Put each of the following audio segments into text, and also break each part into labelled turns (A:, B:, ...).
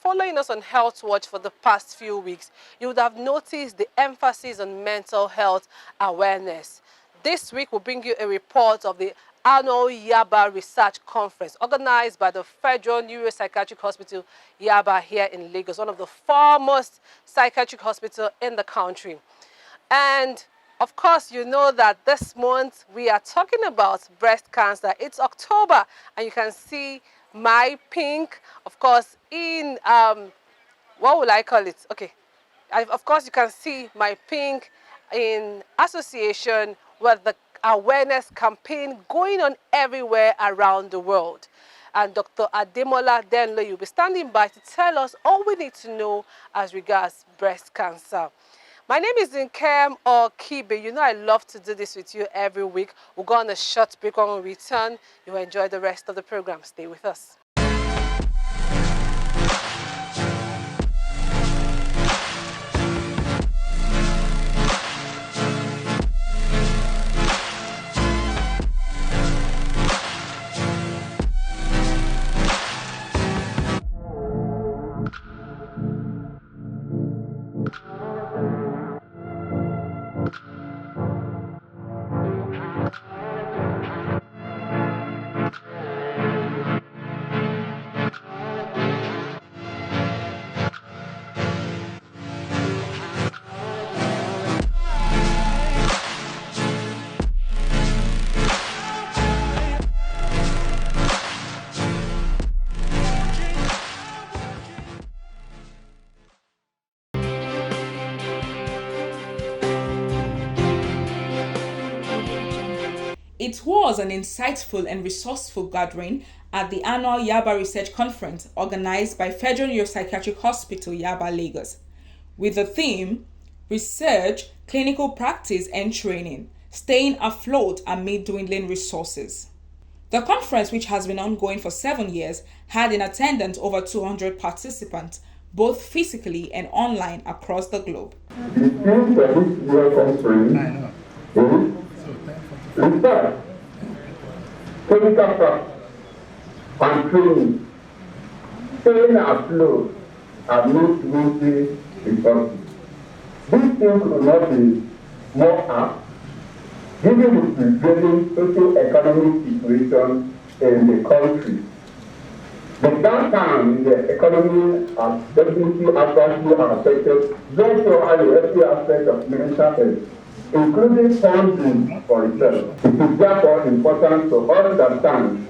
A: following us on Health Watch for the past few weeks, you would have noticed the emphasis on mental health awareness. This week, we'll bring you a report of the annual Yaba Research Conference organized by the Federal Neuropsychiatric Hospital, Yaba, here in Lagos, one of the foremost psychiatric hospitals in the country. And of course, you know that this month we are talking about breast cancer. It's October, and you can see my pink, of course, in, what will I call it? Okay, of course, you can see my pink in association with the awareness campaign going on everywhere around the world. And Dr. Ademola Denlo, you'll be standing by to tell us all we need to know as regards breast cancer. My name is Nkem Okibe. You know I love to do this with you every week. We'll go on a short break. When we return, you'll enjoy the rest of the program. Stay with us.
B: It was an insightful and resourceful gathering at the annual Yaba Research Conference organized by Federal Neuropsychiatric Hospital, Yaba, Lagos, with the theme, Research, Clinical Practice and Training, Staying Afloat Amid Dwindling Resources. The conference, which has been ongoing for 7 years, had in attendance over 200 participants, both physically and online across the globe.
C: The theme for this year's conference is research, clinical practice, and training, staying afloat amid dwindling resources. These things will not be more apt, given the prevailing socio-economic situation in the country. The downturn in the economy has definitely adversely affected every aspect of mental health, including funding for research. It is therefore important to understand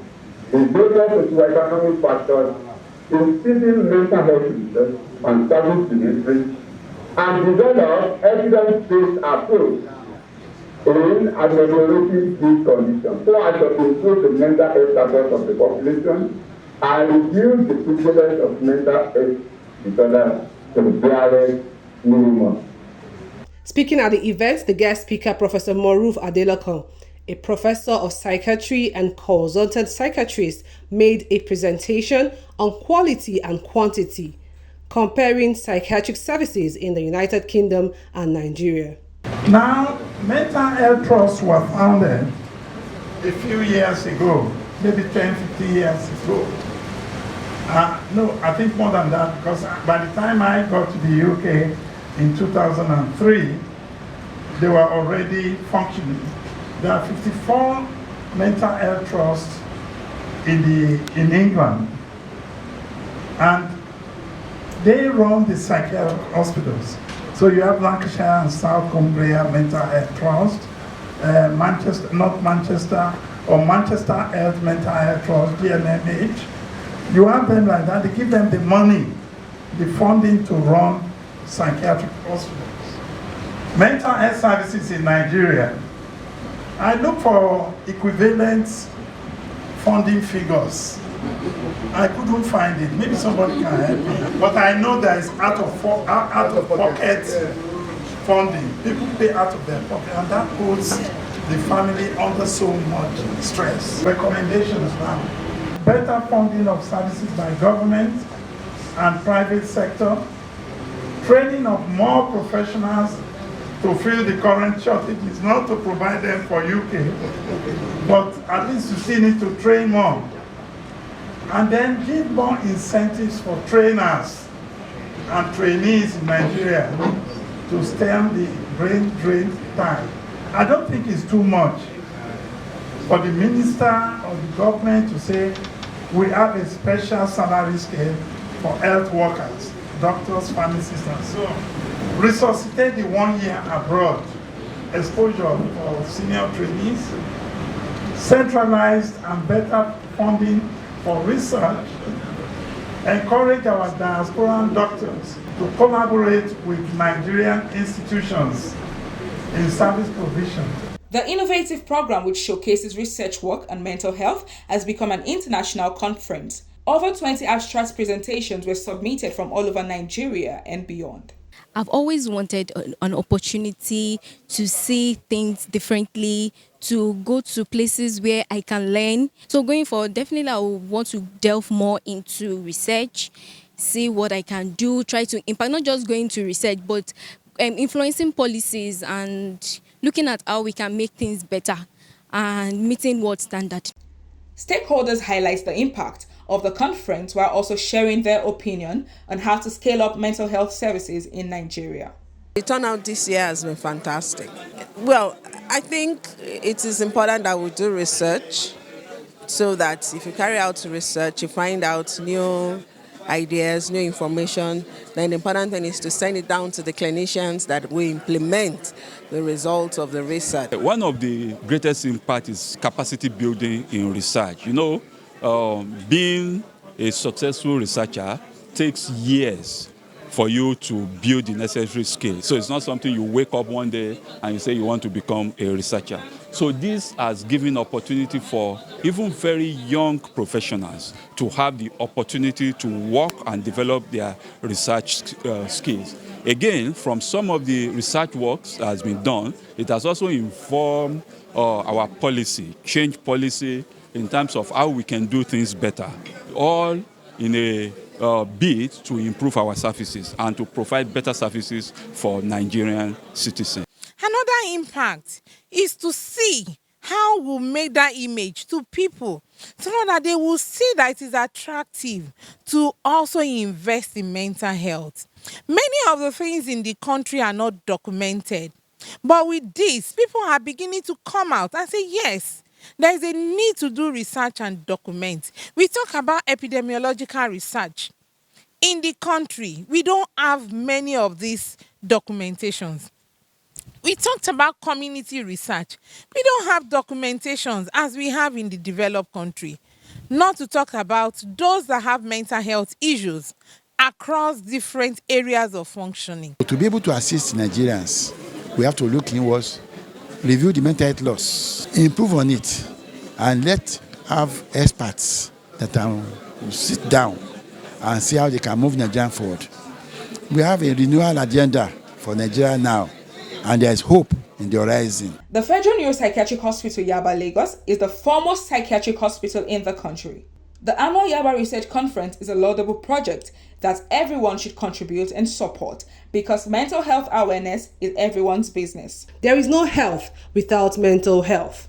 C: the various socio-economic factors inciting mental health research and service delivery, and develop evidence-based approach in ameliorating these conditions so as to improve the mental health status of the population and reduce the prevalence of mental health disorders to the barest minimum.
A: Speaking at the event, the guest speaker, Professor Moruf Adelakun, a professor of psychiatry and consultant psychiatrist, made a presentation on quality and quantity, comparing psychiatric services in the United Kingdom and Nigeria.
D: Now, mental health trusts were founded a few years ago, maybe 10, 15 years ago. No, I think more than that, because by the time I got to the UK in 2003, they were already functioning. There are 54 mental health trusts in England, and they run the psychiatric hospitals. So you have Lancashire and South Cumbria Mental Health Trust, Manchester Health Mental Health Trust, GNMH. You have them like that. They give them the money, the funding to run psychiatric hospitals. Mental health services in Nigeria. I look for equivalent funding figures. I couldn't find it. Maybe somebody can help me. But I know there is out of pocket funding. People pay out of their pocket, and that puts the family under so much stress. Recommendations now. Better funding of services by government and private sector. Training of more professionals to fill the current shortages, not to provide them for UK, but at least you still need to train more. and then give more incentives for trainers and trainees in Nigeria to stem the brain drain tide. I don't think it's too much for the minister or the government to say we have a special salary scale for health workers, doctors, pharmacists, and so on. Resuscitate the 1 year abroad exposure for senior trainees, centralized and better funding for research, encourage our diasporan doctors to collaborate with Nigerian institutions in service provision.
B: The innovative program, which showcases research work on mental health, has become an international conference. Over 20 abstract presentations were submitted from all over Nigeria and beyond.
E: I've always wanted an opportunity to see things differently, to go to places where I can learn. So going forward, definitely I will want to delve more into research, see what I can do, try to impact, not just going to research, but influencing policies and looking at how we can make things better and meeting world standard.
B: Stakeholders highlight the impact of the conference while also sharing their opinion on how to scale up mental health services in Nigeria.
F: The turnout this year has been fantastic. Well, I think it is important that we do research so that if you carry out research, you find out new ideas, new information, then the important thing is to send it down to the clinicians that will implement the results of the research.
G: One of the greatest impact is capacity building in research. Being a successful researcher takes years for you to build the necessary skills. So it's not something you wake up one day and you say you want to become a researcher. So this has given opportunity for even very young professionals to have the opportunity to work and develop their research skills. Again, from some of the research works that has been done, it has also informed our policy, change policy in terms of how we can do things better, all in a bid to improve our services and to provide better services for Nigerian citizens.
H: Another impact is to see how we make that image to people so that they will see that it is attractive to also invest in mental health. Many of the things in the country are not documented, but with this, people are beginning to come out and say, yes, there is a need to do research and document. We talk about epidemiological research. In the country, we don't have many of these documentations. We talked about community research. We don't have documentations as we have in the developed country. Not to talk about those that have mental health issues across different areas of functioning.
I: To be able to assist Nigerians, we have to look inwards, review the mental health laws, improve on it, and have experts that will sit down and see how they can move Nigeria forward. We have a renewal agenda for Nigeria now, and there is hope in the horizon.
B: The Federal Neuropsychiatric Hospital Yaba Lagos is the foremost psychiatric hospital in the country. The annual Yaba Research Conference is a laudable project that everyone should contribute and support because mental health awareness is everyone's business.
A: There is no health without mental health.